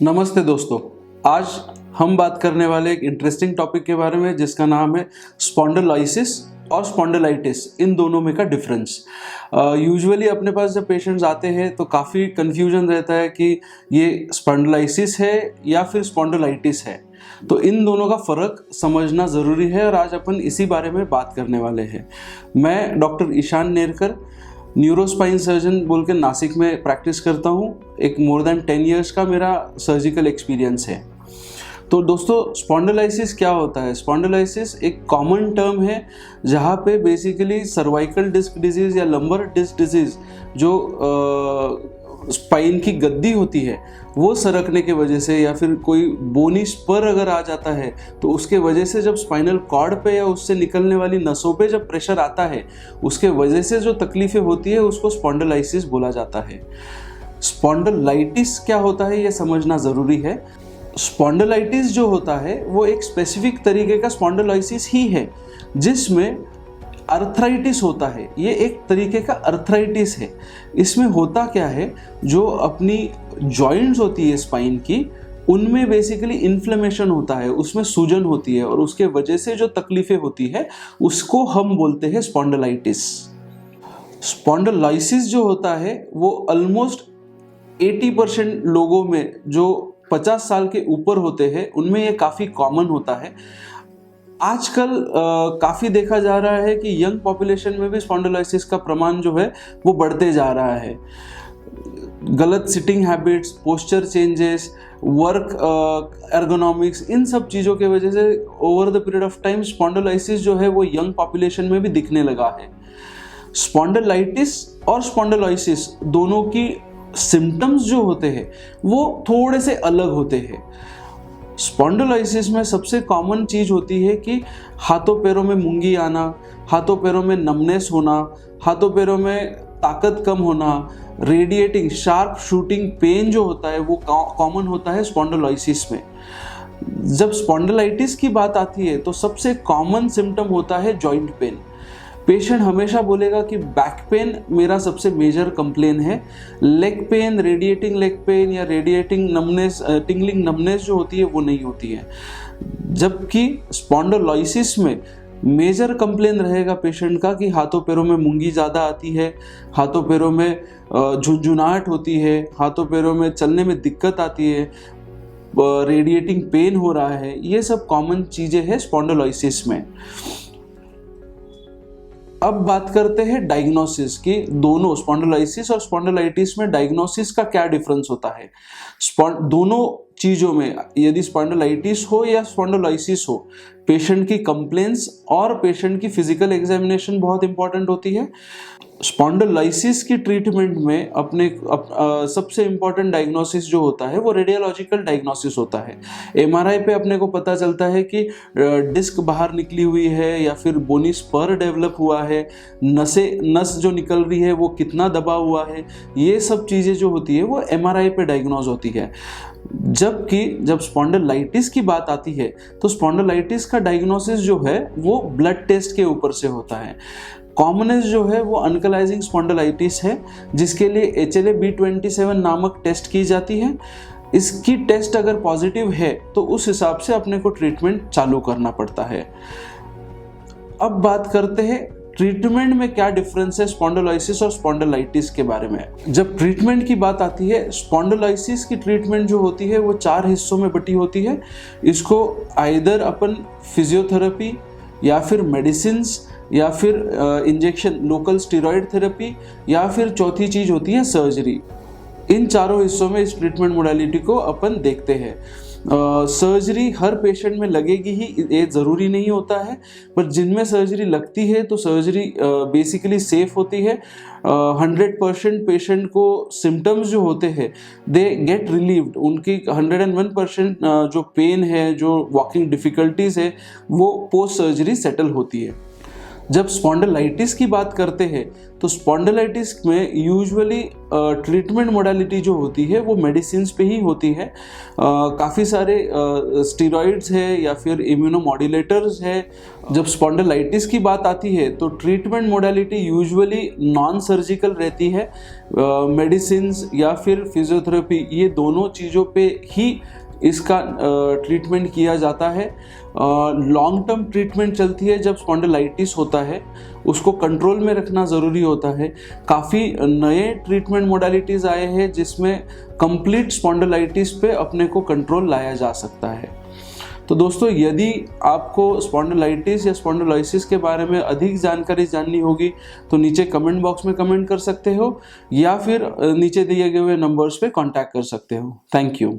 नमस्ते दोस्तों। आज हम बात करने वाले एक इंटरेस्टिंग टॉपिक के बारे में जिसका नाम है स्पॉन्डिलोलिसिस और स्पॉन्डिलाइटिस। इन दोनों में का डिफरेंस। यूजुअली अपने पास जब पेशेंट्स आते हैं तो काफ़ी कन्फ्यूजन रहता है कि ये स्पॉन्डिलाइसिस है या फिर स्पॉन्डिलाइटिस है। तो इन दोनों का फ़र्क समझना ज़रूरी है और आज अपन इसी बारे में बात करने वाले हैं। मैं doctor Ishan Nerkar neurospine surgeon बोल के नासिक में प्रैक्टिस करता हूँ। एक मोर देन 10 इयर्स का मेरा सर्जिकल एक्सपीरियंस है। तो दोस्तों, स्पॉन्डिलाइसिस क्या होता है? स्पॉन्डिलाइसिस एक कॉमन टर्म है जहाँ पे बेसिकली सर्वाइकल डिस्क डिजीज़ या लंबर डिस्क डिजीज़ जो स्पाइन की गद्दी होती है वो सरकने के वजह से या फिर कोई बोनी स्पर अगर आ जाता है तो उसके वजह से जब स्पाइनल कॉर्ड पे या उससे निकलने वाली नसों पे जब प्रेशर आता है उसके वजह से जो तकलीफें होती है उसको स्पॉन्डिलाइसिस बोला जाता है। स्पॉन्डिलाइटिस क्या होता है ये समझना ज़रूरी है। स्पॉन्डिलाइटिस जो होता है वो एक स्पेसिफिक तरीके का स्पॉन्डिलाइसिस ही है जिसमें अर्थराइटिस होता है। ये एक तरीके का अर्थराइटिस है। इसमें होता क्या है, जो अपनी जॉइंट्स होती है स्पाइन की उनमें बेसिकली इन्फ्लेमेशन होता है, उसमें सूजन होती है और उसके वजह से जो तकलीफें होती है उसको हम बोलते हैं स्पॉन्डिलाइटिस। स्पॉन्डिलाइसिस जो होता है वो ऑलमोस्ट 80% लोगों में जो 50 साल के ऊपर होते हैं उनमें ये काफ़ी कॉमन होता है। आजकल काफ़ी देखा जा रहा है कि यंग पॉपुलेशन में भी स्पॉन्डिलाइसिस का प्रमाण जो है वो बढ़ते जा रहा है। गलत sitting habits, posture changes, work ergonomics, इन सब चीज़ों के वजह से over the period of time spondylosis जो है वो यंग पॉपुलेशन में भी दिखने लगा है। स्पॉन्डिलाइटिस और स्पॉन्डिलोसिस दोनों की सिम्टम्स जो होते हैं वो थोड़े से अलग होते हैं। स्पॉन्डिलोसिस में सबसे कॉमन चीज़ होती है कि हाथों पैरों में मूंगी आना, हाथों पैरों में नमनेस होना, हाथों पैरों में ताकत कम होना, रेडिएटिंग शार्प शूटिंग पेन जो होता है वो कॉमन होता है स्पॉन्डिलोसिस में। जब स्पॉन्डिलाइटिस की बात आती है तो सबसे कॉमन सिम्टम होता है जॉइंट पेन। पेशेंट हमेशा बोलेगा कि बैक पेन मेरा सबसे मेजर कंप्लेन है। Leg pain, radiating leg pain या रेडिएटिंग नमनेस, टिंगलिंग नमनेस जो होती है वो नहीं होती है। जबकि स्पॉन्डिलोसिस में मेजर कंप्लेन रहेगा पेशेंट का कि हाथों पैरों में मूंगी ज़्यादा आती है, हाथों पैरों में झुंझुनाहट होती है, हाथों पैरों में चलने में दिक्कत आती है, रेडिएटिंग पेन हो रहा है। ये सब कॉमन चीज़ें हैं स्पॉन्डिलोसिस में। अब बात करते हैं डायग्नोसिस की। दोनों स्पॉन्डिलाइसिस और स्पॉन्डिलाइटिस में डायग्नोसिस का क्या डिफरेंस होता है। दोनों चीज़ों में यदि स्पॉन्डिलाइटिस हो या स्पॉन्डिलोसिस हो, पेशेंट की कंप्लेंट्स और पेशेंट की फिजिकल एग्जामिनेशन बहुत इंपॉर्टेंट होती है। स्पॉन्डिलाइसिस की ट्रीटमेंट में सबसे इम्पॉर्टेंट डायग्नोसिस जो होता है वो रेडियोलॉजिकल डायग्नोसिस होता है। एमआरआई पे अपने को पता चलता है कि डिस्क बाहर निकली हुई है या फिर बोनी स्पर डेवलप हुआ है, नस जो निकल रही है वो कितना दबा हुआ है, ये सब चीज़ें जो होती है वो एमआरआई पे डायग्नोज होती है। जबकि जब स्पॉन्डिलाइटिस की बात आती है तो स्पॉन्डिलाइटिस का डायग्नोसिस जो है वो ब्लड टेस्ट के ऊपर से होता है। कॉमनेस्ट जो है वो अनकलाइजिंग स्पॉन्डिलाइटिस है जिसके लिए HLA-B27 नामक टेस्ट की जाती है। इसकी टेस्ट अगर पॉजिटिव है तो उस हिसाब से अपने को ट्रीटमेंट चालू करना पड़ता है। अब बात करते हैं ट्रीटमेंट में क्या डिफरेंस है स्पॉन्डिलोसिस और स्पॉन्डिलाइटिस के बारे में। जब ट्रीटमेंट की बात आती है, स्पॉन्डिलोसिस की ट्रीटमेंट जो होती है वो 4 हिस्सों में बटी होती है। इसको आइदर अपन फिजियोथेरेपी या फिर मेडिसिन्स या फिर इंजेक्शन लोकल स्टेरॉइड थेरेपी या फिर चौथी चीज़ होती है सर्जरी। इन चारों हिस्सों में इस ट्रीटमेंट मोडालिटी को अपन देखते हैं। सर्जरी हर पेशेंट में लगेगी ही, ये ज़रूरी नहीं होता है, पर जिनमें सर्जरी लगती है तो सर्जरी बेसिकली सेफ होती है। 100% पेशेंट को सिम्टम्स जो होते हैं दे गेट रिलीव्ड। उनकी 101% जो पेन है, जो वॉकिंग डिफ़िकल्टीज़ है वो पोस्ट सर्जरी सेटल होती है। जब स्पॉन्डिलाइटिस की बात करते हैं तो स्पॉन्डिलाइटिस में यूजुअली ट्रीटमेंट मोडालिटी जो होती है वो मेडिसिन्स पे ही होती है। काफ़ी सारे स्टेरॉइड्स है या फिर इम्यूनोमॉड्यूलेटर्स है। जब स्पॉन्डिलाइटिस की बात आती है तो treatment modality usually non surgical रहती है। मेडिसिन्स या फिर फिजियोथेरेपी, ये दोनों चीज़ों पे ही इसका ट्रीटमेंट किया जाता है। लॉन्ग टर्म ट्रीटमेंट चलती है जब स्पॉन्डिलाइटिस होता है, उसको कंट्रोल में रखना ज़रूरी होता है। काफ़ी नए ट्रीटमेंट मोडालिटीज़ आए हैं जिसमें कंप्लीट स्पॉन्डिलाइटिस पे अपने को कंट्रोल लाया जा सकता है। तो दोस्तों, यदि आपको स्पॉन्डिलाइटिस या स्पॉन्डिलोलिसिस के बारे में अधिक जानकारी जाननी होगी तो नीचे कमेंट बॉक्स में कमेंट कर सकते हो या फिर नीचे दिए गए हुए नंबर्स पे कांटेक्ट कर सकते हो। Thank you.